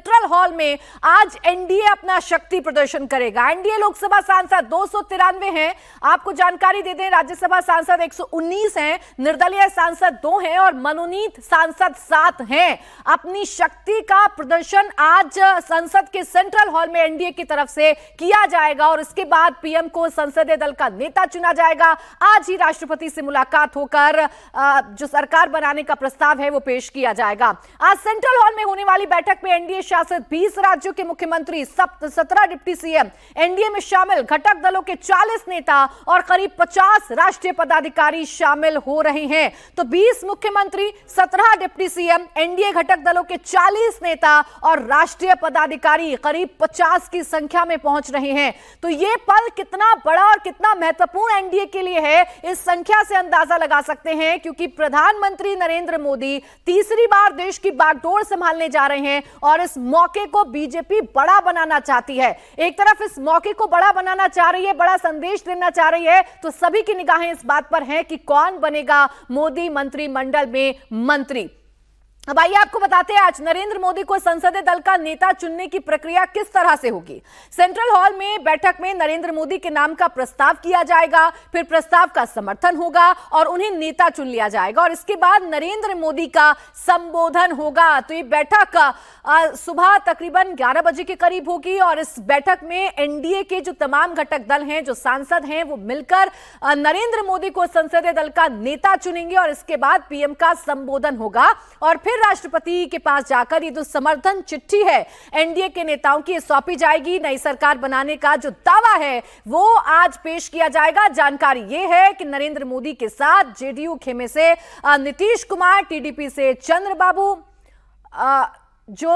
Central hall में आज NDA अपना शक्ति प्रदर्शन करेगा। एनडीए लोकसभा सांसद 293 हैं, आपको जानकारी दे दें, राज्यसभा सांसद 119 हैं, निर्दलीय सांसद 2 हैं और मनोनीत सांसद 7 हैं। अपनी शक्ति का प्रदर्शन आज संसद के सेंट्रल हॉल में एनडीए की तरफ से किया जाएगा और इसके बाद पीएम को संसदीय दल का नेता चुना जाएगा। आज ही राष्ट्रपति से मुलाकात होकर जो सरकार बनाने का प्रस्ताव है वो पेश किया जाएगा। आज सेंट्रल हॉल में होने वाली बैठक में एनडीए शासित 20 राज्यों के मुख्यमंत्री, 17 डिप्टी सीएम, एनडीए में शामिल घटक दलों के 40 नेता और करीब 50 राष्ट्रीय पदाधिकारी शामिल हो रहे हैं। तो 20 मुख्यमंत्री, 17 डिप्टी सीएम, एनडीए घटक दलों के 40 नेता और राष्ट्रीय पदाधिकारी करीब 50 की संख्या में पहुंच रहे हैं। तो यह पल कितना बड़ा और कितना महत्वपूर्ण एनडीए के लिए है, इस संख्या से अंदाजा लगा सकते हैं, क्योंकि प्रधानमंत्री नरेंद्र मोदी तीसरी बार देश की बागडोर संभालने जा रहे हैं और इस मौके को बीजेपी बड़ा बनाना चाहती है। एक तरफ इस मौके को बड़ा बनाना चाह रही है, बड़ा संदेश देना चाह रही है, तो सभी की निगाहें इस बात पर हैं कि कौन बनेगा मोदी मंत्रिमंडल में मंत्री। अब आइए आपको बताते हैं आज नरेंद्र मोदी को संसदीय दल का नेता चुनने की प्रक्रिया किस तरह से होगी। सेंट्रल हॉल में बैठक में नरेंद्र मोदी के नाम का प्रस्ताव किया जाएगा, फिर प्रस्ताव का समर्थन होगा और उन्हें नेता चुन लिया जाएगा और इसके बाद नरेंद्र मोदी का संबोधन होगा। तो ये बैठक सुबह तकरीबन 11 बजे के करीब होगी और इस बैठक में एनडीए के जो तमाम घटक दल हैं, जो सांसद हैं, वो मिलकर नरेंद्र मोदी को संसदीय दल का नेता चुनेंगे और इसके बाद पीएम का संबोधन होगा और फिर राष्ट्रपति के पास जाकर ये जो समर्थन चिट्ठी है एनडीए के नेताओं की सौंपी जाएगी। नई सरकार बनाने का जो दावा है वो आज पेश किया जाएगा। जानकारी ये है कि नरेंद्र मोदी के साथ जेडीयू खेमे से नीतीश कुमार, टीडीपी से चंद्रबाबू, जो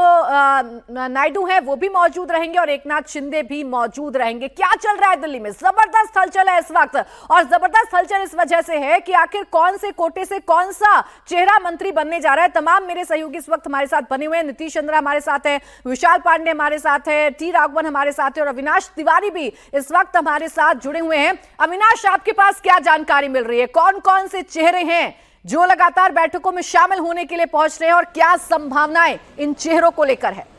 नायडू हैं वो भी मौजूद रहेंगे और एकनाथ शिंदे भी मौजूद रहेंगे। क्या चल रहा है दिल्ली में? जबरदस्त हलचल है इस वक्त और जबरदस्त हलचल इस वजह से है कि आखिर कौन से कोटे से कौन सा चेहरा मंत्री बनने जा रहा है। तमाम मेरे सहयोगी इस वक्त हमारे साथ बने हुए हैं। नीतीश चंद्रा हमारे साथ है, विशाल पांडे हमारे साथ है, टी राघवन हमारे साथ है और अविनाश तिवारी भी इस वक्त हमारे साथ जुड़े हुए हैं। अविनाश, आपके पास क्या जानकारी मिल रही है? कौन कौन से चेहरे हैं जो लगातार बैठकों में शामिल होने के लिए पहुंच रहे हैं और क्या संभावनाएं इन चेहरों को लेकर है?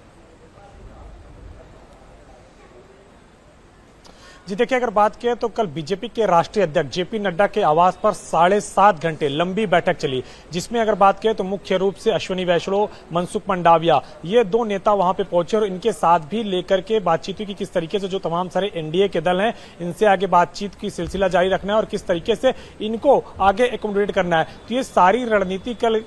जी देखिए, अगर बात करें तो कल बीजेपी के राष्ट्रीय अध्यक्ष जेपी नड्डा के आवास पर 7.5 घंटे लंबी बैठक चली, जिसमें अगर बात करें तो मुख्य रूप से अश्विनी वैष्णव, मनसुख मंडाविया, ये 2 नेता वहां पे पहुंचे और इनके साथ भी लेकर के बातचीत हुई कि किस तरीके से जो तमाम सारे एनडीए के दल हैं इनसे आगे बातचीत की सिलसिला जारी रखना है और किस तरीके से इनको आगे एकोमोडेट करना है। तो ये सारी रणनीति कल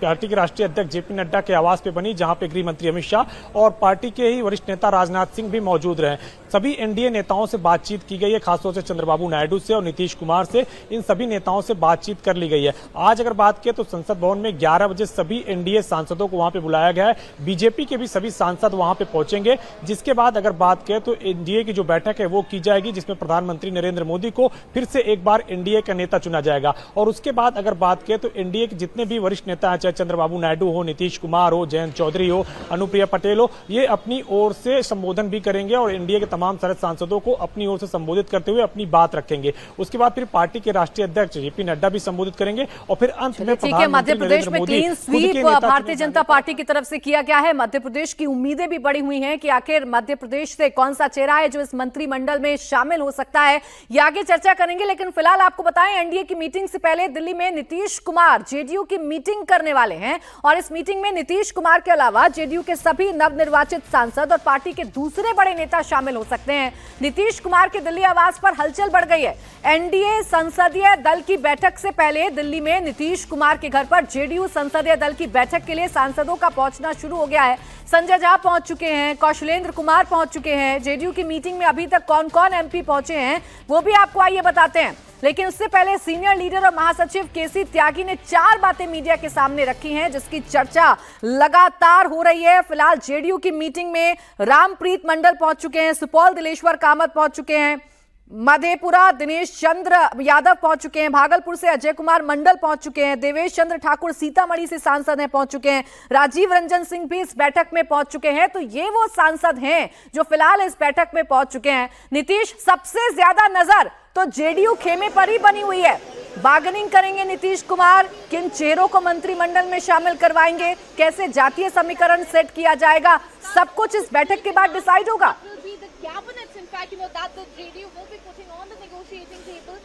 पार्टी के राष्ट्रीय अध्यक्ष जेपी नड्डा के आवास पे बनी, जहां पे गृह मंत्री अमित शाह और पार्टी के ही वरिष्ठ नेता राजनाथ सिंह भी मौजूद रहे। सभी एनडीए नेताओं से बातचीत की गई है, खासतौर से चंद्रबाबू नायडू से और नीतीश कुमार से, इन सभी नेताओं से बातचीत कर ली गई है। आज अगर बात करें तो संसद भवन में 11 बजे सभी एनडीए सांसदों को वहां पे बुलाया गया है। बीजेपी के भी सभी सांसद वहां पे पहुंचेंगे, जिसके बाद अगर बात करें तो एनडीए की जो बैठक है वो की जाएगी, जिसमें प्रधानमंत्री नरेंद्र मोदी को फिर से एक बार एनडीए का नेता चुना जाएगा। और उसके बाद अगर बात करें तो एनडीए के जितने भी वरिष्ठ नेता हैं, चाहे चंद्रबाबू नायडू हो, नीतीश कुमार हो, जयंत चौधरी हो, अनुप्रिया पटेल हो, ये अपनी ओर से संबोधन भी करेंगे और एनडीए के तमाम सारे सांसदों को अपनी ओर से संबोधित करते हुए अपनी बात रखेंगे। उसके बाद फिर पार्टी के राष्ट्रीय अध्यक्ष जेपी नड्डा भी संबोधित करेंगे और फिर अंत में मध्य प्रदेश में 3 स्वीप भारतीय जनता पार्टी की तरफ से किया गया है। मध्य प्रदेश की उम्मीदें भी बढ़ी हुई हैं कि आखिर मध्य प्रदेश से कौन सा चेहरा है जो इस मंत्रिमंडल में शामिल हो सकता है, ये आगे चर्चा करेंगे। लेकिन फिलहाल आपको बताएं, एनडीए की मीटिंग से पहले दिल्ली में नीतीश कुमार जेडीयू की मीटिंग करने वाले हैं और इस मीटिंग में नीतीश कुमार के अलावा जेडीयू के सभी नवनिर्वाचित सांसद और पार्टी के दूसरे बड़े नेता शामिल हो सकते हैं। नीतीश कुमार के दिल्ली आवास पर हलचल बढ़ गई है। एनडीए संसदीय दल की बैठक से पहले दिल्ली में नीतीश कुमार के घर पर जेडीयू संसदीय दल की बैठक के लिए सांसदों का पहुंचना शुरू हो गया है। संजय झा पहुंच चुके हैं, कौशलेंद्र कुमार पहुंच चुके हैं। जेडीयू की मीटिंग में अभी तक कौन कौन एमपी पहुंचे हैं वो भी आपको आइए बताते हैं। लेकिन उससे पहले सीनियर लीडर और महासचिव केसी त्यागी ने 4 बातें मीडिया के सामने रखी हैं, जिसकी चर्चा लगातार हो रही है। फिलहाल जेडीयू की मीटिंग में रामप्रीत मंडल पहुंच चुके हैं, सुपौल दिलेश्वर कामत पहुंच चुके हैं, मधेपुरा दिनेश चंद्र यादव पहुंच चुके हैं, भागलपुर से अजय कुमार मंडल पहुंच चुके हैं, देवेश चंद्र ठाकुर सीतामढ़ी से सांसद हैं पहुंच चुके हैं, राजीव रंजन सिंह भी इस बैठक में पहुंच चुके हैं। तो ये वो सांसद हैं जो फिलहाल इस बैठक में पहुंच चुके हैं। नीतीश, सबसे ज्यादा नजर तो जेडीयू खेमे पर ही बनी हुई है। बार्गेनिंग करेंगे नीतीश कुमार, किन चेहरों को मंत्रिमंडल में शामिल करवाएंगे, कैसे जातीय समीकरण सेट किया जाएगा, सब कुछ इस बैठक के बाद डिसाइड होगा।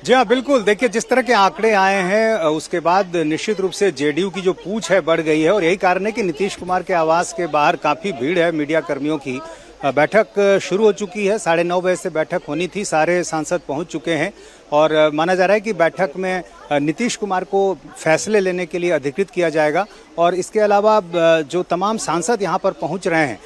जी हाँ, बिल्कुल। देखिए, जिस तरह के आंकड़े आए हैं उसके बाद निश्चित रूप से जेडीयू की जो पूछ है बढ़ गई है और यही कारण है कि नीतीश कुमार के आवास के बाहर काफी भीड़ है मीडिया कर्मियों की। बैठक शुरू हो चुकी है, 9:30 बजे से बैठक होनी थी, सारे सांसद पहुंच चुके हैं और माना जा रहा है कि बैठक में नीतीश कुमार को फैसले लेने के लिए अधिकृत किया जाएगा। और इसके अलावा जो तमाम सांसद यहां पर पहुंच रहे हैं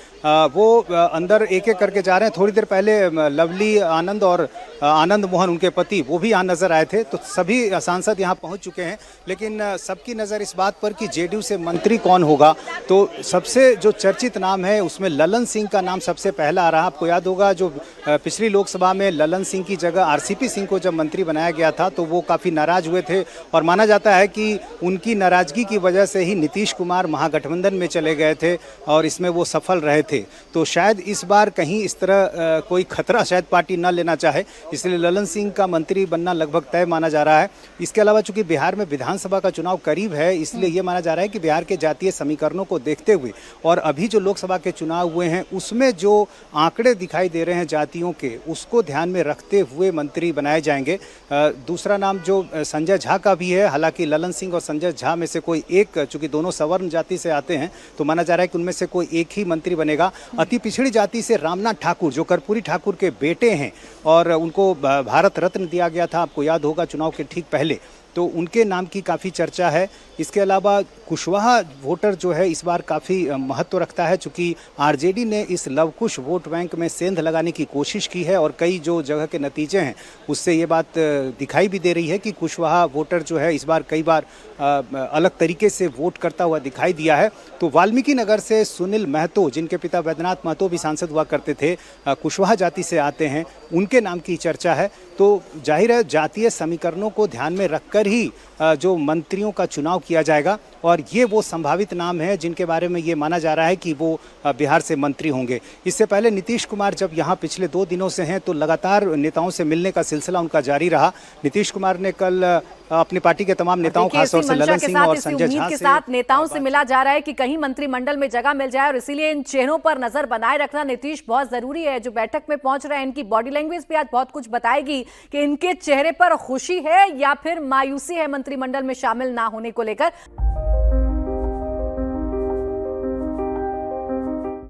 वो अंदर एक एक करके जा रहे हैं। थोड़ी देर पहले लवली आनंद और आनंद मोहन उनके पति वो भी यहाँ नजर आए थे। तो सभी सांसद यहाँ पहुंच चुके हैं, लेकिन सबकी नज़र इस बात पर कि जेडीयू से मंत्री कौन होगा। तो सबसे जो चर्चित नाम है उसमें ललन सिंह का नाम सबसे पहला आ रहा। आपको याद होगा जो पिछली लोकसभा में ललन सिंह की जगह आरसीपी सिंह को जब मंत्री बनाया गया था तो वो काफ़ी नाराज हुए थे और माना जाता है कि उनकी नाराजगी की वजह से ही नीतीश कुमार महागठबंधन में चले गए थे और इसमें वो सफल रहे थे। तो शायद इस बार कहीं इस तरह कोई खतरा शायद पार्टी न लेना चाहे, इसलिए ललन सिंह का मंत्री बनना लगभग तय माना जा रहा है। इसके अलावा चूंकि बिहार में विधानसभा का चुनाव करीब है, इसलिए ये माना जा रहा है कि बिहार के जातीय समीकरणों को देखते हुए और अभी जो लोकसभा के चुनाव हुए हैं उसमें जो आंकड़े दिखाई दे रहे हैं जातियों के, उसको ध्यान में रखते हुए मंत्री बनाए जाएंगे। दूसरा नाम जो संजय झा का भी है, हालांकि ललन सिंह और संजय झा में से कोई एक, चूंकि दोनों सवर्ण जाति से आते हैं, तो माना जा रहा है कि उनमें से कोई एक ही मंत्री बनेगा। अति पिछड़ी जाति से रामनाथ ठाकुर जो कर्पूरी ठाकुर के बेटे हैं और उनको भारत रत्न दिया गया था, आपको याद होगा चुनाव के ठीक पहले, तो उनके नाम की काफ़ी चर्चा है। इसके अलावा कुशवाहा वोटर जो है इस बार काफ़ी महत्व रखता है, चूँकि आरजेडी ने इस लवकुश वोट बैंक में सेंध लगाने की कोशिश की है और कई जो जगह के नतीजे हैं उससे ये बात दिखाई भी दे रही है कि कुशवाहा वोटर जो है इस बार कई बार अलग तरीके से वोट करता हुआ दिखाई दिया है। तो वाल्मीकि नगर से सुनील महतो, जिनके पिता वैद्यनाथ महतो भी सांसद हुआ करते थे, कुशवाहा जाति से आते हैं, उनके नाम की चर्चा है। तो जाहिर है जातीय समीकरणों को ध्यान में रखकर ही जो मंत्रियों का चुनाव किया जाएगा और ये वो संभावित नाम है जिनके बारे में ये माना जा रहा है कि वो बिहार से मंत्री होंगे। इससे पहले नीतीश कुमार जब यहाँ पिछले 2 दिनों से हैं तो लगातार नेताओं से मिलने का सिलसिला उनका जारी रहा। नीतीश कुमार ने कल अपनी पार्टी के तमाम नेताओं, खासतौर से ललन सिंह और संजय झा के साथ नेताओं से मिला जा रहा है कि कहीं मंत्रिमंडल में जगह मिल जाए और इसीलिए इन चेहरों पर नजर बनाए रखना नीतीश बहुत जरूरी है। जो बैठक में पहुंच रहे हैं इनकी बॉडी लैंग्वेज भी आज बहुत कुछ बताएगी कि इनके चेहरे पर खुशी है या फिर मायूसी है मंत्रिमंडल में शामिल ना होने को लेकर।